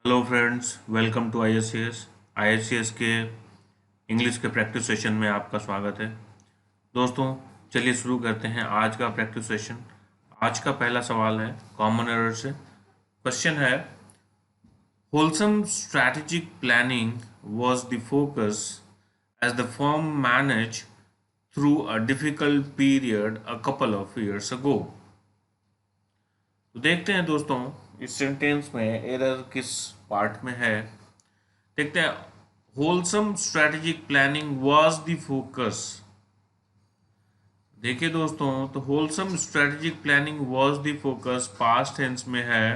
Hello friends, welcome to आईएससीएस के English के practice session में आपका स्वागत है। दोस्तों, चलिए शुरू करते हैं आज का प्रैक्टिस सेशन। आज का पहला सवाल है कॉमन एरर से। क्वेश्चन है, wholesome strategic planning was the focus as the firm manage through a difficult period a couple of years ago. तो देखते हैं दोस्तों, इस सेंटेंस में एरर किस पार्ट में है। देखते हैं, wholesome strategic planning was the focus. देखिए दोस्तों, तो wholesome strategic planning was the focus past tense में है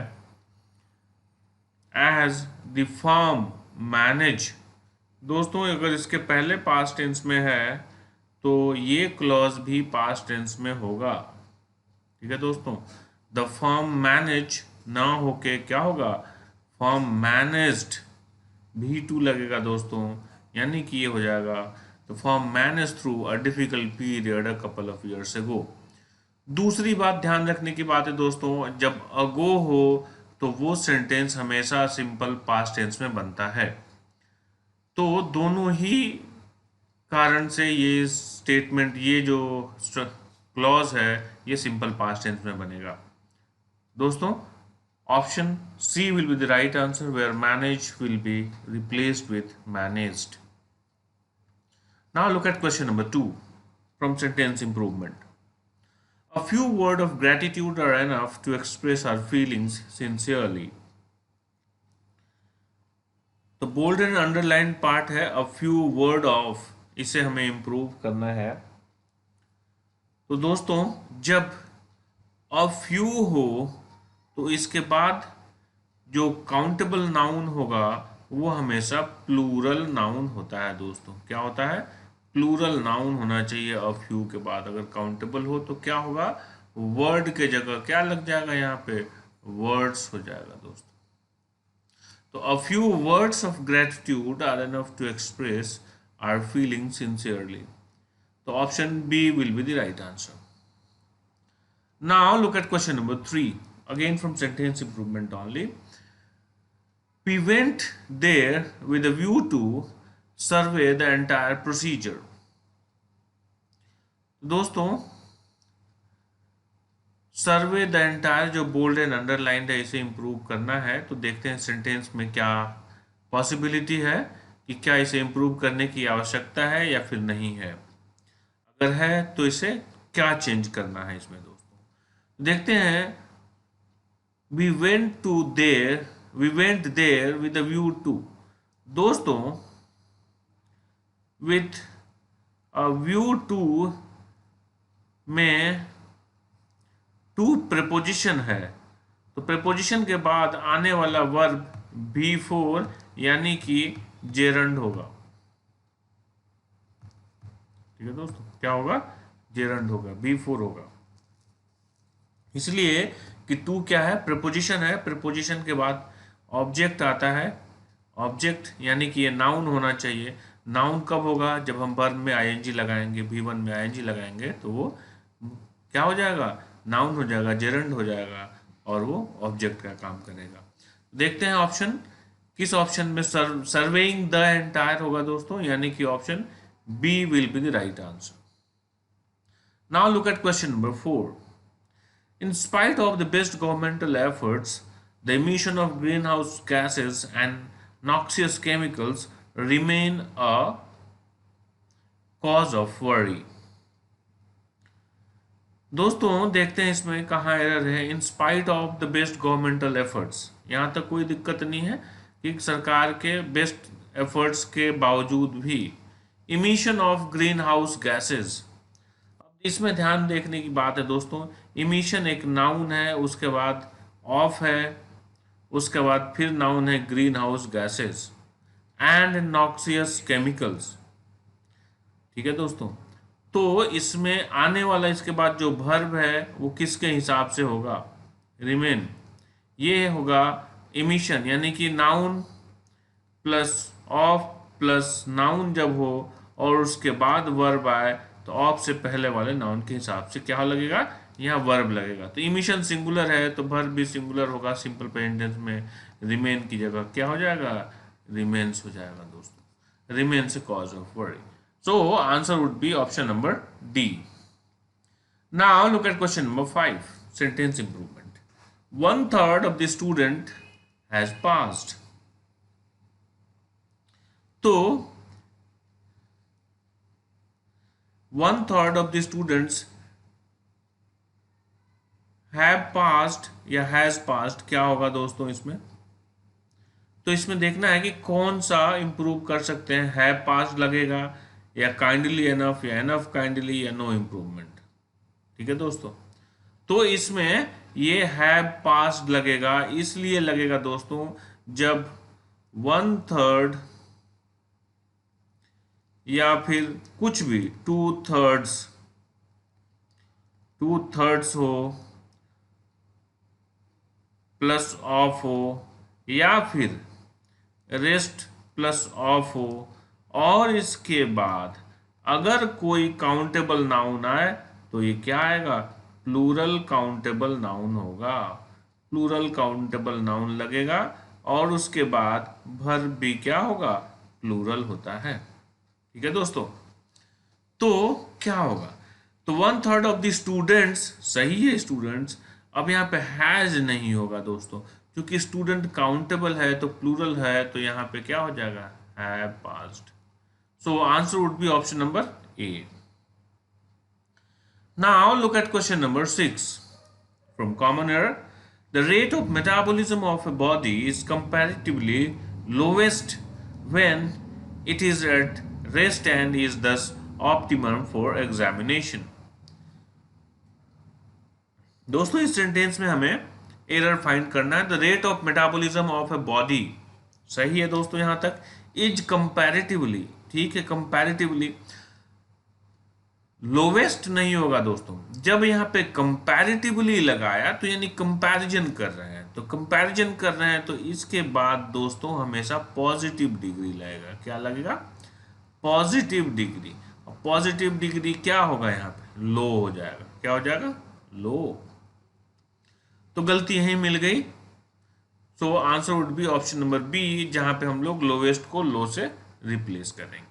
एज द फर्म मैनेज। दोस्तों, अगर इसके पहले पास्ट टेंस में है तो ये क्लॉज भी पास्ट टेंस में होगा। ठीक है दोस्तों, द फर्म मैनेज ना होके क्या होगा, फर्म मैनेज्ड, भी टू लगेगा दोस्तों, यानी कि ये हो जाएगा the firm manage through a difficult period a couple of years अगो। दूसरी बात ध्यान रखने की बात है दोस्तों, जब अगो हो तो वो सेंटेंस हमेशा सिंपल पास्ट टेंस में बनता है। तो दोनों ही कारण से ये स्टेटमेंट, ये जो क्लॉज है, ये सिंपल पास्ट टेंस में बनेगा। दोस्तों, option C will be the right answer, where manage will be replaced with managed. Now look at question number 2 from sentence improvement. A few words of gratitude are enough to express our feelings sincerely. तो bold and underline part है a few word of, इसे हमें improve करना है। तो दोस्तों, जब a few हो तो इसके बाद जो काउंटेबल नाउन होगा वो हमेशा प्लूरल नाउन होता है। दोस्तों, क्या होता है, प्लूरल नाउन होना चाहिए अ फ्यू के बाद। अगर काउंटेबल हो तो क्या होगा, वर्ड के जगह क्या लग जाएगा, यहाँ पे वर्ड्स हो जाएगा दोस्तों। तो a few words of gratitude are enough to express our feeling sincerely. तो option B will be the right answer. Now look at question number 3, again from sentence improvement only. We went there with a view to survey the entire procedure. दोस्तों, सर्वे the entire जो bold and underlined है, इसे improve करना है। तो देखते हैं sentence में क्या पॉसिबिलिटी है कि क्या इसे इंप्रूव करने की आवश्यकता है या फिर नहीं है। अगर है तो इसे क्या चेंज करना है इसमें दोस्तों। देखते हैं, we went there with a view to। दोस्तों, with a view to में टू प्रेपोजिशन है, तो प्रेपोजिशन के बाद आने वाला वर्ब B4 यानी कि जेरंड होगा। ठीक है दोस्तों, क्या होगा, जेरंड होगा, B4 होगा। इसलिए कि टू क्या है, प्रेपोजिशन है, प्रेपोजिशन के बाद ऑब्जेक्ट आता है। ऑब्जेक्ट यानी कि ये नाउन होना चाहिए। नाउन कब होगा, जब हम वर्ब में आईएनजी लगाएंगे, V1 में आईएनजी लगाएंगे तो वो क्या हो जाएगा, नाउन हो जाएगा, जेरंड हो जाएगा और वो ऑब्जेक्ट का काम करेगा। देखते हैं ऑप्शन, किस ऑप्शन में सर्वेइंग द एंटायर होगा दोस्तों, यानी कि option B will be the right answer. Now look at question number 4. In spite of the best governmental efforts, the emission of greenhouse gases and noxious chemicals remain a cause of worry. दोस्तों, देखते हैं इसमें कहाँ error है। In spite of the best governmental efforts, यहाँ तक कोई दिक्कत नहीं है कि सरकार के बेस्ट एफर्ट्स के बावजूद भी emission of green house gases. इसमें ध्यान देखने की बात है दोस्तों, इमिशन एक नाउन है, उसके बाद ऑफ है, उसके बाद फिर नाउन है green house gases and noxious chemicals. ठीक है दोस्तों, तो इसमें आने वाला इसके बाद जो वर्ब है वो किसके हिसाब से होगा, रिमेन। ये होगा इमिशन, यानी कि noun plus of plus noun जब हो और उसके बाद वर्ब आए तो ऑफ से पहले वाले नाउन के हिसाब से क्या लगेगा, यहाँ वर्ब लगेगा। तो इमिशन सिंगुलर है तो वर्ब भी सिंगुलर होगा सिंपल प्रेजेंट टेंस में। रिमेन की जगह क्या हो जाएगा, रिमेन्स हो जाएगा दोस्तों, remains A cause of worry. So answer would be option number D. Now look at question number 5, sentence improvement. 1/3 of the student has passed। तो 1/3 of the students have passed या has passed क्या होगा दोस्तों इसमें? तो इसमें देखना है कि कौन सा इंप्रूव कर सकते हैं, हैव पास्ड लगेगा या काइंडली एनफ या एनफ काइंडली या नो इम्प्रूवमेंट। ठीक है दोस्तों, तो इसमें ये हैव पास्ड लगेगा, इसलिए लगेगा दोस्तों जब 1/3 या फिर कुछ भी 2/3 हो, प्लस ऑफ हो, या फिर रेस्ट प्लस ऑफ हो, और इसके बाद अगर कोई काउंटेबल नाउन आए तो ये क्या आएगा, प्लूरल काउंटेबल नाउन होगा। प्लूरल काउंटेबल नाउन लगेगा और उसके बाद वर्ब भी क्या होगा, प्लूरल होता है। ठीक है दोस्तों, तो क्या होगा, तो 1/3 ऑफ द स्टूडेंट्स सही है, स्टूडेंट्स। अब यहाँ पे हैज नहीं होगा दोस्तों, क्योंकि स्टूडेंट काउंटेबल है तो प्लूरल है, तो यहाँ पे क्या हो जाएगा, have passed. So answer would be option number A. Now look at question number 6 from common error. The rate of metabolism of a body is comparatively lowest when it is at rest and is thus optimum for examination। दोस्तों इस sentence में हमें error find करना है। The rate of metabolism of a body सही है दोस्तों यहां तक, इज कंपैरेटिवली, ठीक है, कंपैरेटिवली लोवेस्ट नहीं होगा दोस्तों। जब यहाँ पे कंपैरेटिवली लगाया तो यानी कंपैरिजन कर रहे हैं, तो कंपैरिजन कर रहे हैं तो इसके बाद दोस्तों हमेशा पॉजिटिव डिग्री लगेगा। क्या लगेगा, पॉजिटिव डिग्री। पॉजिटिव डिग्री क्या होगा यहाँ पे, लो हो जाएगा। क्या हो जाएगा, लो। तो गलती यहीं मिल गई। So answer would be option number B, जहां पे हम लोग लोवेस्ट को लो से रिप्लेस करेंगे।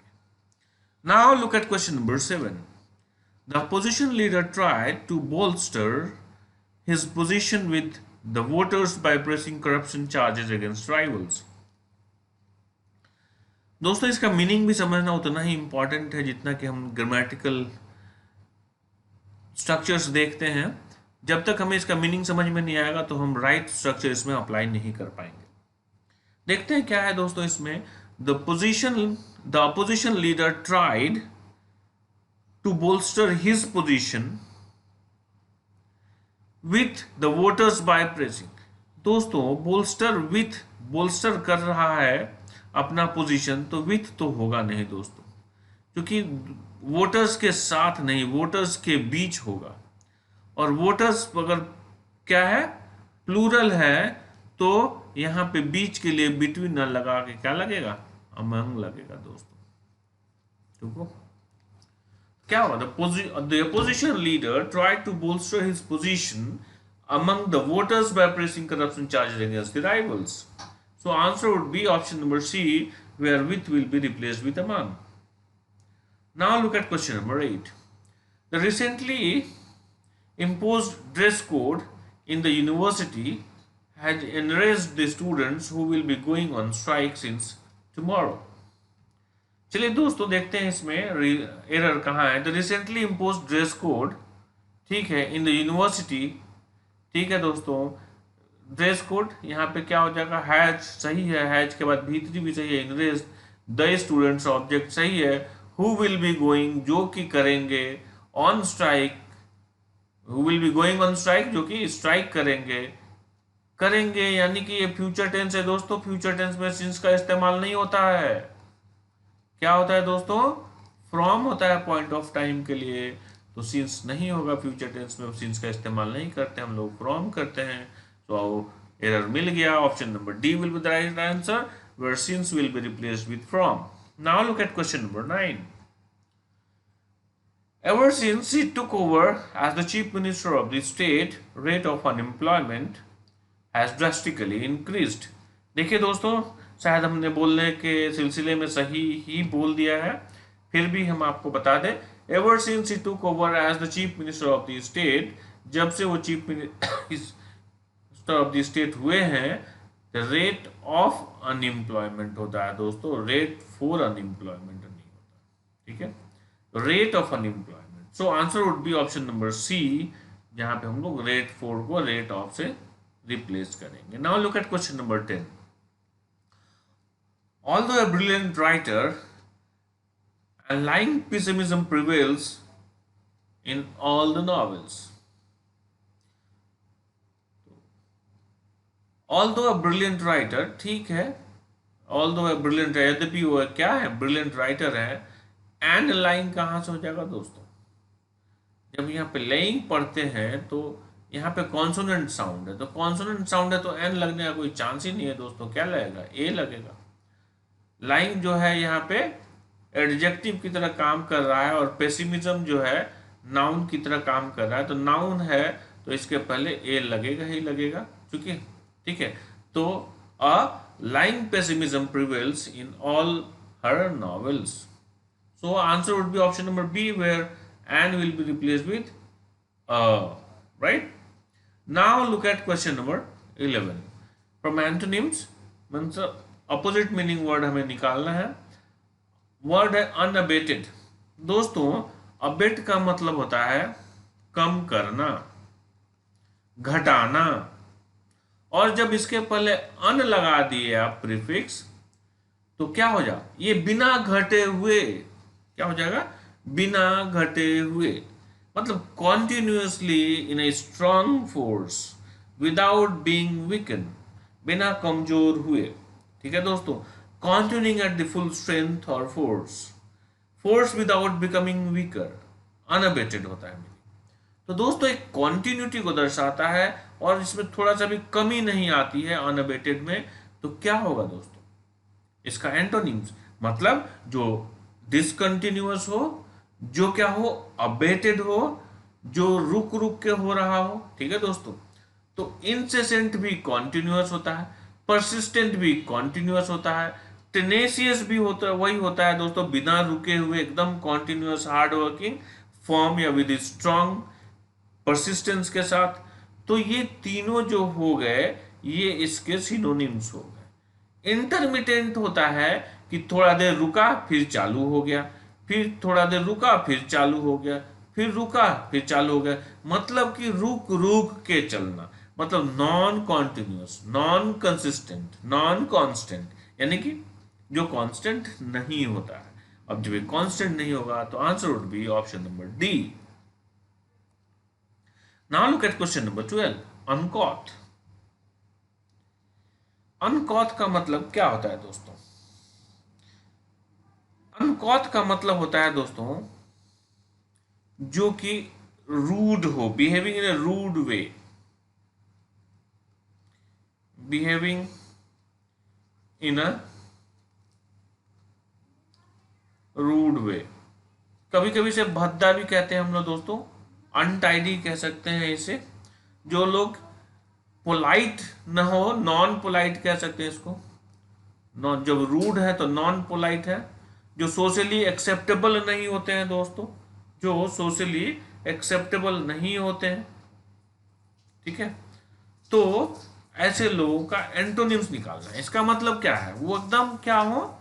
Now look at question number 7। The opposition leader tried to bolster his position with the voters by pressing corruption charges against rivals। दोस्तों इसका meaning भी समझना उतना ही इंपॉर्टेंट है जितना कि हम ग्रामेटिकल स्ट्रक्चर्स देखते हैं। जब तक हमें इसका मीनिंग समझ में नहीं आएगा तो हम राइट स्ट्रक्चर इसमें अप्लाई नहीं कर पाएंगे। देखते हैं क्या है दोस्तों इसमें। The opposition leader tried to bolster his position with the voters by pressing। दोस्तों bolster कर रहा है अपना पोजीशन, तो with तो होगा नहीं दोस्तों, क्योंकि वोटर्स के साथ नहीं, वोटर्स के बीच होगा। और वोटर्स अगर क्या है, प्लूरल है, तो यहां पे बीच के लिए बिटवीन न लगा के क्या लगेगा, अमंग लगेगा दोस्तों। ठीक हो, क्या हुआ, the opposition leader tried to bolster his position among the voters by pressing corruption charges against the rivals। So answer would be option number C, where with will be replaced with among। Now look at question number 8। The recently imposed dress code in the university has enraged the students who will be going on strike since tomorrow। चलिए दोस्तों देखते हैं इसमें error कहाँ है। The recently imposed dress code, ठीक है, in the university, ठीक है दोस्तों, ड्रेस कोड यहाँ पे क्या हो जाएगा, हैज सही है, हैज के बाद भीतरी भी सही है, इंग्रेज द स्टूडेंट्स ऑब्जेक्ट सही है, हु विल बी गोइंग जो कि करेंगे, on strike who will be going on strike जो कि स्ट्राइक करेंगे यानी कि ये फ्यूचर टेंस है दोस्तों। फ्यूचर टेंस में सिंस का इस्तेमाल नहीं होता है। क्या होता है दोस्तों, फ्रॉम होता है पॉइंट ऑफ टाइम के लिए, तो सिंस नहीं होगा फ्यूचर टेंस में, सिंस का इस्तेमाल नहीं करते हम लोग, फ्रॉम करते हैं। तो एरर मिल गया, option number D will be the right answer, where since will be replaced with from. Now look at question number 9। Ever since he took over as the chief minister of the state, rate of unemployment has drastically increased। देखिए दोस्तों, शायद हमने बोलने के सिलसिले में सही ही बोल दिया है, फिर भी हम आपको बता दें, ever since he took over as the chief minister of the state, जब से वो chief minister of the state हुए हैं, द रेट ऑफ अनएम्प्लॉयमेंट होता है दोस्तों, रेट फॉर अनएम्प्लॉयमेंट नहीं होता, ठीक है, rate of unemployment. So answer would be option number C, जहां पे हम लोग रेट फॉर को रेट ऑफ से रिप्लेस करेंगे। Now look at question number 10। Although a brilliant writer, a lying pessimism prevails in all the novels. Although a brilliant writer, ठीक है, although a brilliant writer, यद्यपि वो क्या है, brilliant writer है, and lying कहाँ से हो जाएगा दोस्तों? जब यहाँ पे lying पढ़ते हैं तो यहाँ पे कॉन्सोनेंट साउंड है, तो कॉन्सोनेंट साउंड है तो एन लगने का कोई चांस ही नहीं है दोस्तों, क्या लगेगा, ए लगेगा। लाइंग जो है यहाँ पे एडजेक्टिव की तरह काम कर रहा है, और पेसिमिज्म जो है नाउन की तरह काम कर रहा है, तो नाउन है तो इसके पहले ए लगेगा ही लगेगा, चूंकि ठीक है। तो a lying pessimism prevails in all her novels, so answer would be option number B, where an will be replaced with right. Now look at question number 11। From antonyms means opposite meaning word हमें निकालना है। Word है unabated. दोस्तों abate का मतलब होता है कम करना, घटाना, और जब इसके पहले अन लगा दिए आप प्रीफिक्स, तो क्या हो जाए, ये बिना घटे हुए, क्या हो जाएगा, बिना घटे हुए, मतलब continuously in a strong force without being weaken, बिना कमजोर हुए, ठीक है दोस्तों, continuing at the full strength और force without becoming weaker, unabated होता है। तो दोस्तों एक कॉन्टिन्यूटी को दर्शाता है और इसमें थोड़ा सा भी कमी नहीं आती है अनअबेटेड में, तो क्या होगा दोस्तों, इसका एंटोनिम्स, मतलब जो डिसकंटिन्यूअस हो, जो क्या हो, अबेटेड हो, जो रुक रुक के हो रहा हो, ठीक है दोस्तों। तो इंसेसेंट भी कॉन्टिन्यूअस होता है, परसिस्टेंट भी कॉन्टिन्यूअस होता है, टेनेसियस भी होता है, वही होता है दोस्तों, बिना रुके हुए एकदम कॉन्टिन्यूअस हार्ड वर्किंग फॉर्म या विद स्ट्रॉन्ग परसिस्टेंस के साथ। तो ये तीनों जो हो गए ये इसके सिनोनिम्स हो गए। इंटरमिटेंट होता है कि थोड़ा देर रुका फिर चालू हो गया, फिर थोड़ा देर रुका फिर चालू हो गया, फिर रुका फिर चालू हो गया, मतलब कि रुक रुक के चलना, मतलब non continuous, non consistent, non constant, यानी कि जो कांस्टेंट नहीं होता है। अब जब ये कांस्टेंट नहीं होगा तो answer would be option number D. Now look at question number 12, uncaught. Uncaught का मतलब क्या होता है दोस्तों? अनकॉट का मतलब होता है दोस्तों जो कि रूड हो, behaving in a rude way, behaving in a rude way. कभी कभी से भद्दा भी कहते हैं हम लोग दोस्तों, अनटाइडी कह सकते हैं इसे। जो लोग पोलाइट न हो, नॉन पोलाइट कह सकते हैं इसको। नॉन, जब रूड है तो नॉन पोलाइट है। जो सोशली एक्सेप्टेबल नहीं होते हैं दोस्तों, जो सोशली एक्सेप्टेबल नहीं होते हैं, ठीक है, तो ऐसे लोगों का एंटोनिम्स निकालना है। इसका मतलब क्या है, वो एकदम क्या हो,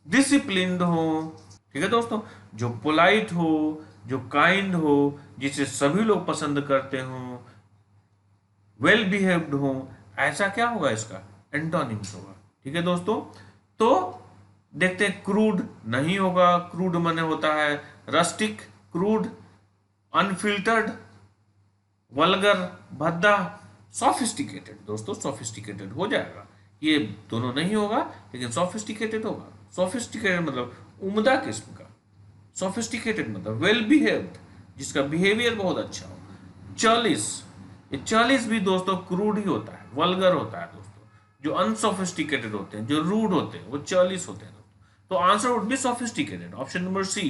डिसिप्लिन्ड हो, ठीक है दोस्तों, जो पोलाइट हो, जो काइंड हो, जिसे सभी लोग पसंद करते हो, वेल बिहेव्ड हो, ऐसा क्या होगा, इसका एंटोनिम्स होगा, ठीक है दोस्तों। तो देखते हैं, क्रूड नहीं होगा, क्रूड माने होता है रस्टिक, क्रूड, अनफिल्टर्ड, वल्गर, भद्दा, सोफिस्टिकेटेड। दोस्तों सोफिस्टिकेटेड हो जाएगा, ये दोनों नहीं होगा लेकिन सोफिस्टिकेटेड होगा। सोफिस्टिकेटेड मतलब उम्दा किस्म का, सोफिस्टिकेटेड मतलब वेल बिहेव्ड, जिसका बिहेवियर बहुत अच्छा हो। चालीस, ये 40 भी दोस्तों क्रूड ही होता है, वल्गर होता है दोस्तों। जो अनसोफिस्टिकेटेड होते हैं, जो रूड होते हैं, वो 40 होते हैं दोस्तों। तो answer would be sophisticated, option number C.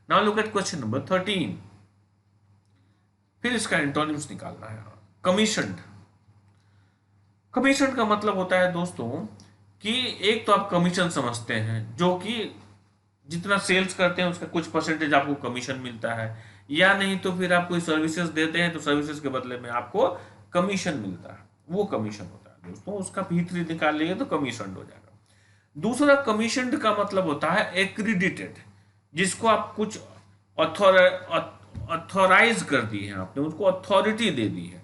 Now look at question number 13। फिर इसका एंटोनिम्स निकालना है। कमीशन्ड। कमीशन का मतलब होता है दोस्तों कि एक तो आप कमीशन समझते हैं, जो कि जितना सेल्स करते हैं उसका कुछ परसेंटेज आपको कमीशन मिलता है, या नहीं तो फिर आप कोई सर्विसेज देते हैं तो सर्विसेज के बदले में आपको कमीशन मिलता है, वो कमीशन होता है दोस्तों। उसका भीतरी निकाल लिए तो कमीशन हो जाएगा। दूसरा कमीशन का मतलब होता है एक्रीडिटेड, जिसको आप कुछ अथॉराइज कर दी है, आपने उसको अथॉरिटी दे दी है,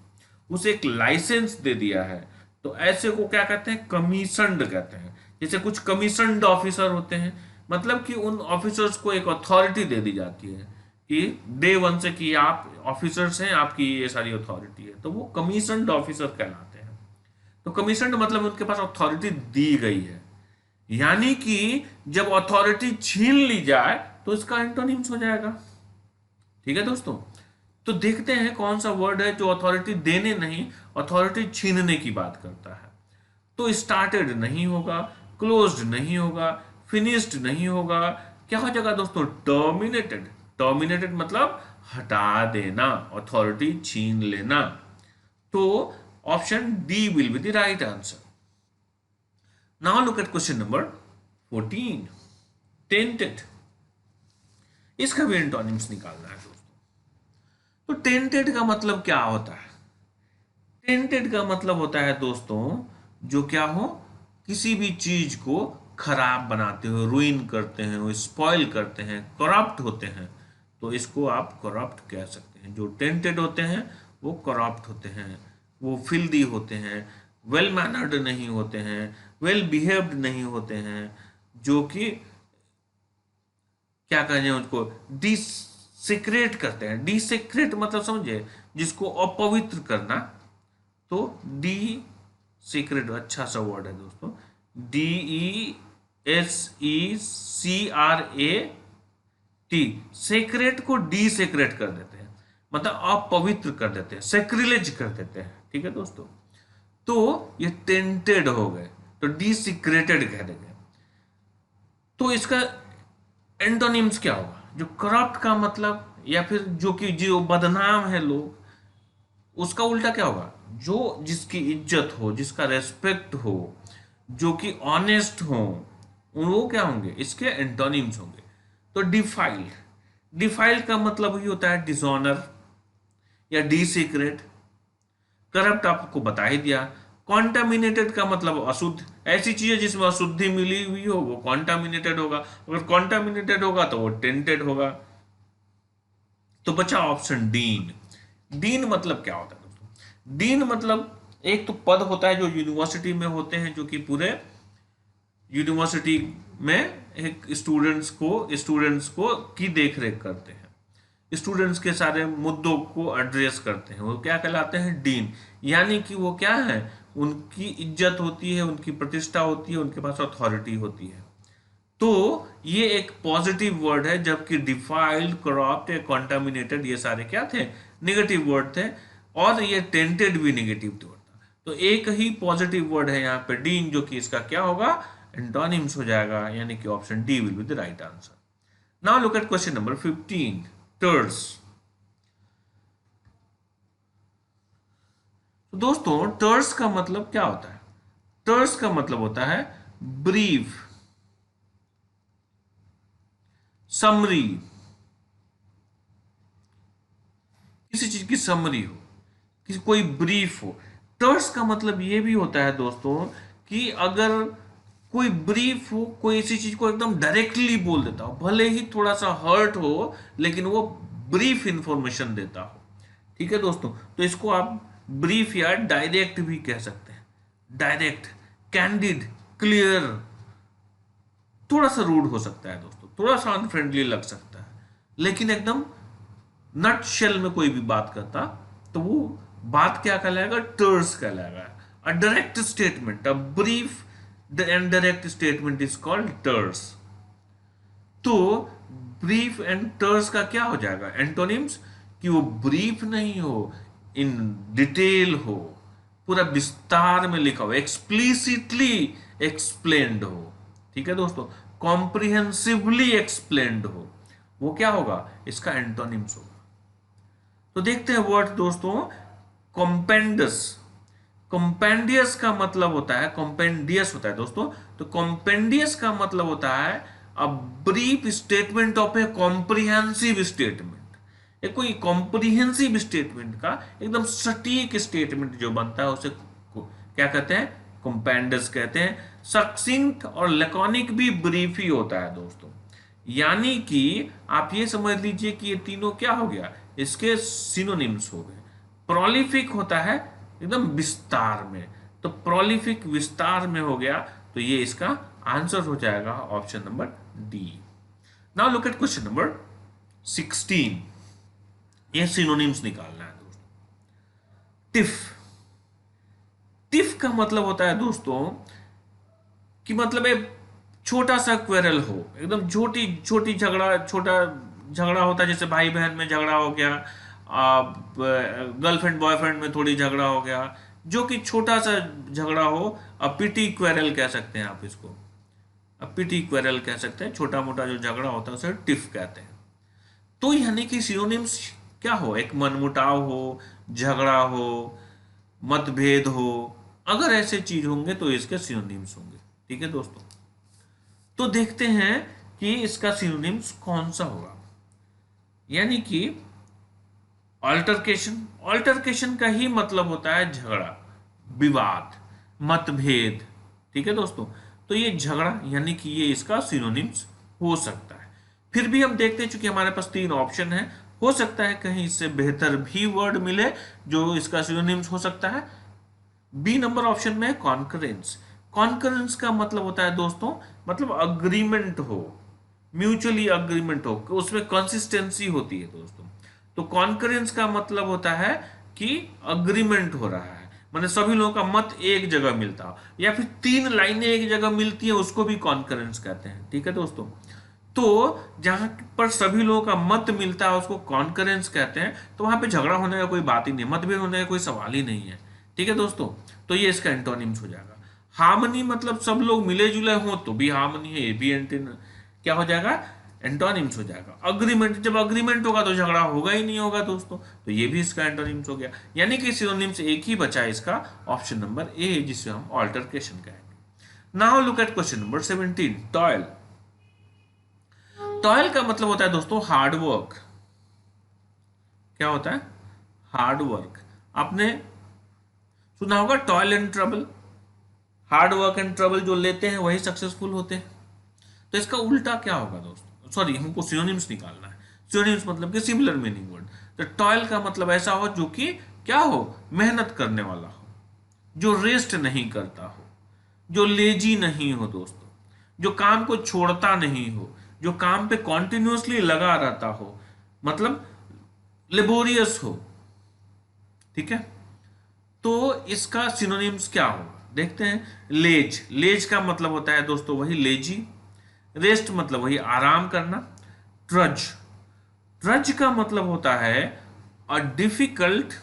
उसे एक लाइसेंस दे दिया है, तो ऐसे को क्या कहते हैं, कमीशनड कहते हैं। जैसे कुछ कमीशनड ऑफिसर होते हैं, मतलब कि उन ऑफिसर्स को एक अथॉरिटी दे दी जाती है कि डे वन से कि आप ऑफिसर्स हैं, आपकी ये सारी अथॉरिटी है, तो वो कमीशनड ऑफिसर कहलाते हैं। तो कमीशनड मतलब उनके पास अथॉरिटी दी गई है। यानी कि जब अथॉरिटी छीन ली जाए तो इसका एंटोनिम्स हो जाएगा। ठीक है दोस्तों, तो देखते हैं कौन सा वर्ड है जो अथॉरिटी देने नहीं, अथॉरिटी छीनने की बात करता है। तो स्टार्टेड नहीं होगा, क्लोज्ड नहीं होगा, फिनिश्ड नहीं होगा, क्या हो जाएगा दोस्तों, टर्मिनेटेड। टर्मिनेटेड मतलब हटा देना, अथॉरिटी छीन लेना। तो option D will be the right answer. Now look at question number 14, tainted. इसका भी एंटोनिम्स निकालना है दोस्तों। तो टेंटेड का मतलब क्या होता है? टेंटेड का मतलब होता है दोस्तों, जो क्या हो, किसी भी चीज को खराब बनाते हो, रुइन करते हैं, स्पॉइल करते हैं, करप्ट होते हैं, तो इसको आप करप्ट कह सकते हैं। जो टेंटेड होते हैं वो करप्ट होते हैं, वो फिल्दी होते हैं, वेल मैनर्ड नहीं होते हैं, वेल बिहेव्ड नहीं होते हैं, जो कि क्या कहें उसको, डिसेक्रेट करते हैं। डिसेक्रेट मतलब समझे, जिसको अपवित्र करना। तो डी सीक्रेट अच्छा सा वर्ड है दोस्तों, DESECRAT। सेक्रेट को डी सेक्रेट कर देते हैं, मतलब अपवित्र कर देते हैं, सेक्रिलेज कर देते हैं। ठीक है दोस्तों, तो ये टेंटेड हो गए, तो डी सीक्रेटेड कह देंगे। तो इसका एंटोनिम्स क्या होगा? जो करप्ट का मतलब, या फिर जो कि जो बदनाम है लोग, उसका उल्टा क्या होगा? जो जिसकी इज्जत हो, जिसका रेस्पेक्ट हो, जो कि ऑनेस्ट हो, वो क्या होंगे? इसके एंटोनिम्स होंगे। तो डिफाइल्ड, डिफाइल्ड का मतलब ही होता है डिसऑनर या डी सीक्रेट। करप्ट आपको बता ही दिया। कॉन्टामिनेटेड का मतलब अशुद्ध, ऐसी चीजें जिसमें अशुद्धि मिली हुई हो वो कॉन्टामिनेटेड होगा। अगर कॉन्टामिनेटेड होगा तो वो टेंटेड होगा। तो बचा ऑप्शन डीन। डीन मतलब क्या होता है दोस्तों? डीन मतलब एक तो पद होता है जो यूनिवर्सिटी में होते हैं, जो कि पूरे यूनिवर्सिटी में एक स्टूडेंट्स को की देखरेख करते हैं, स्टूडेंट्स के सारे मुद्दों को एड्रेस करते हैं, वो क्या कहलाते हैं? डीन। यानी कि वो क्या है, उनकी इज्जत होती है, उनकी प्रतिष्ठा होती है, उनके पास अथॉरिटी होती है। तो ये एक पॉजिटिव वर्ड है, जबकि डिफाइल्ड, करप्ट या कॉन्टामिनेटेड ये सारे क्या थे? नेगेटिव वर्ड थे। और ये टेंटेड भी नेगेटिव वर्ड था। तो एक ही पॉजिटिव वर्ड है यहाँ पे डीन, जो कि इसका क्या होगा? एंटोनिम्स हो जाएगा, यानी कि option D will be the right answer. Now look at question number 15, टर्स। तो दोस्तों टर्स का मतलब क्या होता है? टर्स का मतलब होता है ब्रीफ, समरी, किसी चीज की समरी हो, किसी कोई ब्रीफ हो। टर्स का मतलब ये भी होता है दोस्तों कि अगर कोई ब्रीफ हो, कोई इसी चीज को एकदम डायरेक्टली बोल देता हो, भले ही थोड़ा सा हर्ट हो, लेकिन वो ब्रीफ इंफॉर्मेशन देता हो। ठीक है दोस्तों, तो इसको आप ब्रीफ या डायरेक्ट भी कह सकते हैं। Direct, candid, clear. थोड़ा सा रूड हो सकता है दोस्तों, थोड़ा सा अनफ्रेंडली लग सकता है, लेकिन एकदम नट शेल में कोई भी बात करता तो वो बात क्या कहलाएगा? टर्स कहलाएगा। A direct statement, a brief and direct statement is called terse. तो ब्रीफ एंड टर्स का क्या हो जाएगा एंटोनिम्स? कि वो ब्रीफ नहीं हो, इन डिटेल हो, पूरा विस्तार में लिखा हो, एक्सप्लिसिटली एक्सप्लेन्ड हो। ठीक है दोस्तों, कॉम्प्रिहेंसिवली एक्सप्लेन्ड हो, वो क्या होगा? इसका एंटोनिम्स होगा। तो देखते हैं वर्ड दोस्तों, कॉम्पेंडस। कॉम्पेंडियस का मतलब होता है, कॉम्पेंडियस होता है दोस्तों, तो कॉम्पेंडियस का मतलब होता है a brief statement of A comprehensive statement. ये कोई कॉम्प्रिहेंसिव स्टेटमेंट का एकदम सटीक स्टेटमेंट जो बनता है उसे क्या कहते हैं, कॉम्पेंडियस कहते हैं। सक्सिंक्ट और लैकोनिक भी ब्रीफ ही होता है दोस्तों। यानी कि आप ये समझ लीजिए कि ये तीनों क्या हो गया, इसके सिनोनिम्स हो गए। प्रोलिफिक होता है एकदम विस्तार में, तो प्रोलिफिक विस्तार में हो गया, तो ये इसका आंसर हो जाएगा option number D. Now look at question number 16। ये सिनोनिम्स निकालना है दोस्तों। टिफ, टिफ का मतलब होता है दोस्तों कि मतलब एक छोटा सा क्वेरल हो, एकदम छोटी छोटी झगड़ा, छोटा झगड़ा होता है जैसे भाई बहन में झगड़ा हो गया, गर्लफ्रेंड बॉयफ्रेंड में थोड़ी झगड़ा हो गया, जो कि छोटा सा झगड़ा हो, पिटी क्वेरल कह सकते हैं आप इसको, पिटी क्वेरल कह सकते हैं। छोटा मोटा जो झगड़ा होता है उसे टिफ कहते हैं। तो यानी कि सिनोनिम्स क्या हो, एक मनमुटाव हो, झगड़ा हो, मतभेद हो, अगर ऐसे चीज होंगे तो इसके सिनोनिम्स होंगे। ठीक है दोस्तों, तो देखते हैं कि इसका सिनोनिम्स कौन सा होगा। यानी कि ऑल्टरकेशन, ऑल्टरकेशन का ही मतलब होता है झगड़ा, विवाद, मतभेद। ठीक है दोस्तों, तो ये झगड़ा यानी कि ये इसका सिनोनिम्स हो सकता है। फिर भी हम देखते हैं, चूंकि हमारे पास 3 ऑप्शन है, हो सकता है कहीं इससे बेहतर भी वर्ड मिले जो इसका सिनोनिम्स हो सकता है। बी नंबर ऑप्शन में है कॉन्करेंस। कॉन्करेंस का मतलब होता है दोस्तों, मतलब अग्रीमेंट हो, म्यूचुअली अग्रीमेंट हो, उसमें कंसिस्टेंसी होती है दोस्तों। तो कॉन्करेंस का मतलब होता है कि अग्रीमेंट हो रहा है, मतलब सभी लोगों का मत एक जगह मिलता हो, या फिर 3 लाइनें एक जगह मिलती है, उसको भी कॉन्करेंस कहते हैं। ठीक है दोस्तों, तो जहां पर सभी लोगों का मत मिलता है उसको कॉन्करेंस कहते हैं, तो वहां पे झगड़ा होने का कोई बात ही नहीं, मतभेद होने का कोई सवाल ही नहीं है। ठीक है दोस्तों, तो ये इसका एंटोनिम्स हो जाएगा। हार्मनी मतलब सब लोग मिले जुले हों तो भी हार्मनी है, ये भी क्या हो जाएगा, एंटोनिम्स हो जाएगा। अग्रीमेंट, जब अग्रीमेंट होगा तो झगड़ा होगा ही नहीं होगा दोस्तों, तो ये भी इसका एंटोनिम्स हो गया। यानी कि सिनोनिम्स एक ही बचा है इसका, ऑप्शन नंबर ए, जिसे हम ऑल्टरकेशन कहेंगे। Now look at question number 17, toil. Toil का मतलब होता है दोस्तों हार्ड वर्क। क्या होता है, हार्ड वर्क। आपने सुना होगा toil and trouble, hard work and trouble जो लेते हैं वही सक्सेसफुल होते हैं। तो इसका उल्टा क्या होगा दोस्तों, सॉरी हमको सिनोनिम्स निकालना है। सिनोनिम्स मतलब कि सिमिलर मीनिंग वर्ड। तो टॉयल का मतलब ऐसा हो जो कि क्या हो, मेहनत करने वाला हो, जो रेस्ट नहीं करता हो, जो लेजी नहीं हो दोस्तों, जो काम को छोड़ता नहीं हो, जो काम पे कॉन्टिन्यूसली लगा रहता हो, मतलब लेबोरियस हो। ठीक है, तो इसका सिनोनिम्स क्या होगा देखते हैं। लेज, लेज का मतलब होता है दोस्तों वही लेजी। रेस्ट मतलब वही आराम करना। ट्रज, ट्रज का मतलब होता है अ डिफिकल्ट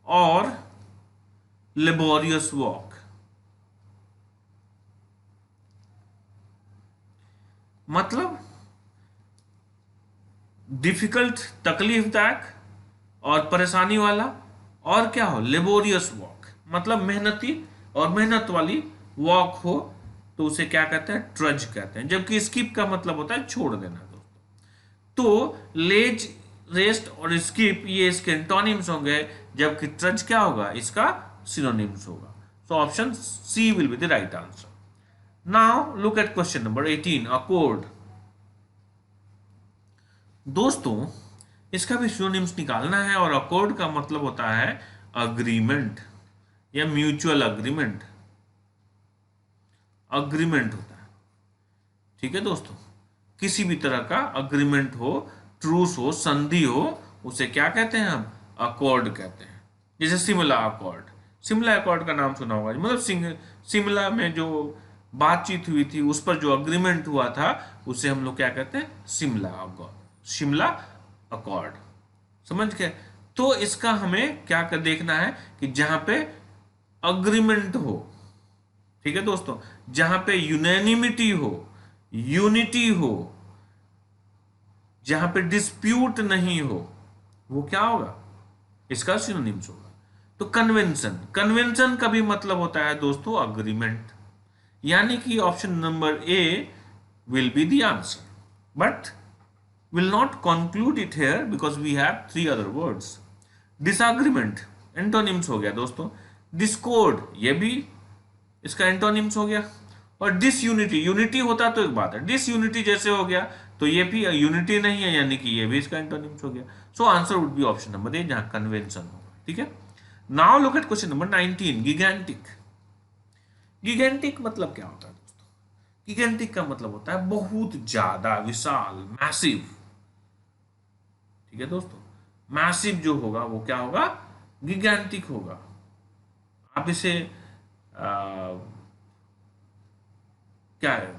और लेबोरियस वॉक। मतलब डिफिकल्ट, तकलीफदायक और परेशानी वाला, और क्या हो, लेबोरियस वॉक, मतलब मेहनती और मेहनत वाली वॉक हो, तो उसे क्या कहते हैं, ट्रज कहते हैं। जबकि स्किप का मतलब होता है छोड़ देना दोस्तों। तो लेज, रेस्ट और स्किप ये इसके एंटोनिम्स होंगे, जबकि ट्रज क्या होगा, इसका सिनोनिम्स होगा। So option C will be the right answer. Now look at question number 18, accord. दोस्तों इसका भी सिनोनिम्स निकालना है, और अकॉर्ड का मतलब होता है अग्रीमेंट या म्यूचुअल अग्रीमेंट। अग्रीमेंट होता है, ठीक है दोस्तों, किसी भी तरह का अग्रीमेंट हो, ट्रूस हो, संधि हो, उसे क्या कहते हैं हम, अकॉर्ड कहते हैं। जैसे सिमला अकॉर्ड, सिमला अकॉर्ड का नाम सुना होगा, मतलब सिमला में जो बातचीत हुई थी उस पर जो अग्रीमेंट हुआ था उसे हम लोग क्या कहते हैं, शिमला अकॉर्ड, शिमला अकॉर्ड। समझ गए। तो इसका हमें क्या कर देखना है कि जहां पे अग्रीमेंट हो, ठीक है दोस्तों, जहां पे यूनैनिमिटी हो, यूनिटी हो, जहां पे डिस्प्यूट नहीं हो, वो क्या होगा, इसका सिनोनिम्स होगा। तो कन्वेंशन, कन्वेंशन का भी मतलब होता है दोस्तों अग्रीमेंट, यानी कि option number A will be the answer, but will not conclude it here because we have three other words. Disagreement antonyms हो गया दोस्तों, डिस्कॉर्ड ये भी इसका एंटोनिम्स हो गया, और डिसयूनिटी, यूनिटी होता तो एक बात है, डिसयूनिटी जैसे हो गया तो ये भी यूनिटी नहीं है, यानी कि ये भी इसका एंटोनिम्स हो गया. So answer would be option number ए, जहां कन्वेंशन होगा. ठीक है. Now look at question number 19, गिगेंटिक. गिगेंटिक मतलब क्या होता है दोस्तों? गिगेंटिक का मतलब होता है बहुत ज्यादा, विशाल, मैसिव. ठीक है दोस्तों, मैसिव जो होगा वो क्या होगा? गिगेंटिक होगा. आप इसे क्या है,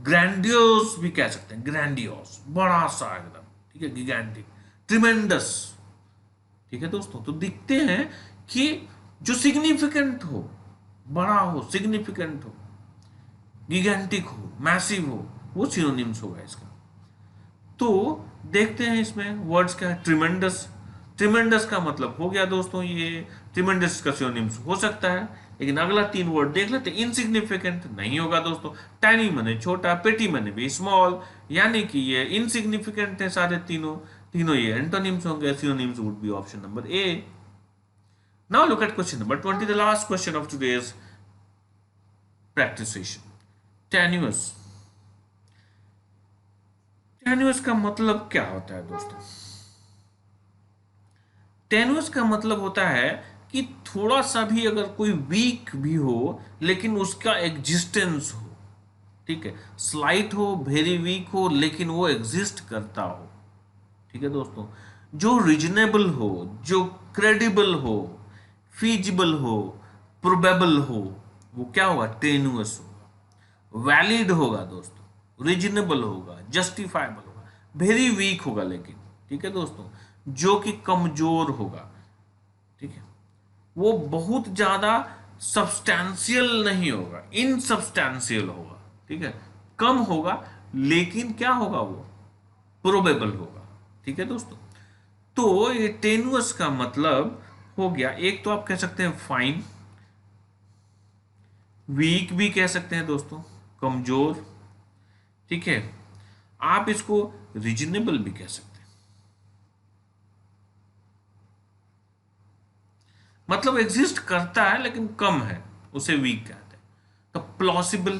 ग्रैंडियोस भी कह सकते हैं, ग्रैंडियोस, बड़ा सा एकदम. ठीक है, गिगेंटिक, ट्रिमेंडस. ठीक है दोस्तों, तो दिखते हैं कि जो सिग्निफिकेंट हो, बड़ा हो, सिग्निफिकेंट हो, गिगेंटिक हो, मैसिव हो, वो सिनोनिम्स होगा इसका. तो देखते हैं इसमें वर्ड्स क्या है. ट्रिमेंडस, ट्रिमेंडस का मतलब हो गया दोस्तों ये, ट्रिमेंडस का सिनोनिम्स हो सकता है, लेकिन अगला तीन वर्ड देख लेते हैं. इनसिग्निफिकेंट नहीं होगा दोस्तों, टाइनी माने छोटा, पेटी माने भी स्मॉल, यानी कि ये इनसिग्निफिकेंट है सारे तीनों, तीनों ये एंटोनिम्स होंगे. Synonyms would be option number A. Now look at question number 20, the last question of today's practice session. Tenuous. Tenuous का मतलब क्या होता है दोस्तों? टेन्युअस का मतलब होता है कि थोड़ा सा भी अगर कोई वीक भी हो लेकिन उसका एग्जिस्टेंस हो. ठीक है, स्लाइट हो, वेरी वीक हो, लेकिन वो एग्जिस्ट करता हो. ठीक है दोस्तों, जो रीजनेबल हो, जो क्रेडिबल हो, फीजिबल हो, प्रोबेबल हो, वो क्या होगा? टेन्युअस होगा. वैलिड होगा दोस्तों, रीजनेबल होगा, जस्टिफाइबल होगा, वेरी वीक होगा लेकिन. ठीक है दोस्तों, जो कि कमजोर होगा. ठीक है, वो बहुत ज्यादा सब्सटैंशियल नहीं होगा, इनसब्सटैंशियल होगा. ठीक है, कम होगा, लेकिन क्या होगा? वो प्रोबेबल होगा. ठीक है दोस्तों, तो ये टेनुअस का मतलब हो गया, एक तो आप कह सकते हैं फाइन, वीक भी कह सकते हैं दोस्तों, कमजोर. ठीक है, आप इसको रीजनेबल भी कह सकते हैं, मतलब एग्जिस्ट करता है लेकिन कम है, उसे वीक कहते हैं. तो प्लॉसिबल,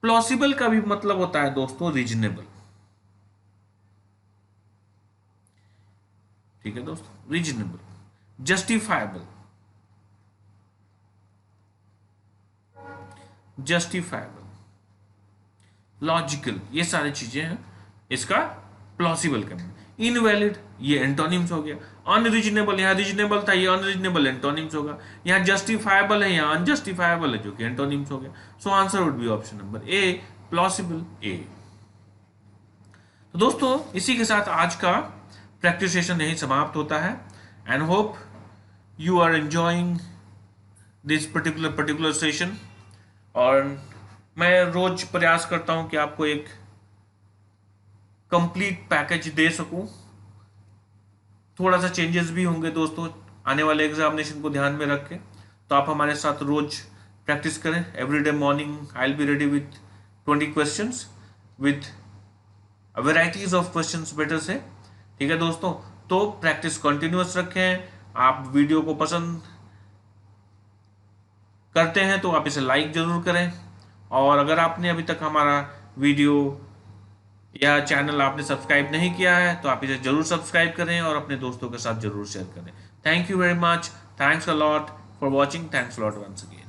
प्लॉसिबल का भी मतलब होता है दोस्तों रीजनेबल. ठीक है दोस्तों, रीजनेबल, जस्टिफाइबल, जस्टिफाइबल, लॉजिकल, ये सारी चीजें हैं इसका प्लॉसिबल का. इनवैलिड ये एंटोनिम्स हो गया. अनरीजनेबल, यहाँ रीजनेबल था, ये अनरीजनेबल एंटोनिम्स होगा. यहाँ जस्टिफाइबल है, यहाँ अनजस्टिफाइबल है, जो कि एंटोनिम्स हो गया. So answer would be option number A, plausible A. तो दोस्तों इसी के साथ आज का प्रैक्टिस सेशन यही समाप्त होता है. And hope you are enjoying this particular session. और मैं रोज प्रयास करता हूं कि आपको एक कंप्लीट पैकेज दे सकूं. थोड़ा सा चेंजेस भी होंगे दोस्तों आने वाले एग्जामिनेशन को ध्यान में रख के. तो आप हमारे साथ रोज प्रैक्टिस करें. Everyday morning I will be ready with 20 questions with varieties of questions better से. ठीक है दोस्तों, तो प्रैक्टिस कंटिन्यूअस रखें. आप वीडियो को पसंद करते हैं तो आप इसे लाइक जरूर करें. और अगर आपने अभी तक हमारा वीडियो या चैनल आपने सब्सक्राइब नहीं किया है तो आप इसे जरूर सब्सक्राइब करें और अपने दोस्तों के साथ जरूर शेयर करें. Thank you very much. Thanks a lot for watching. Thanks a lot once again.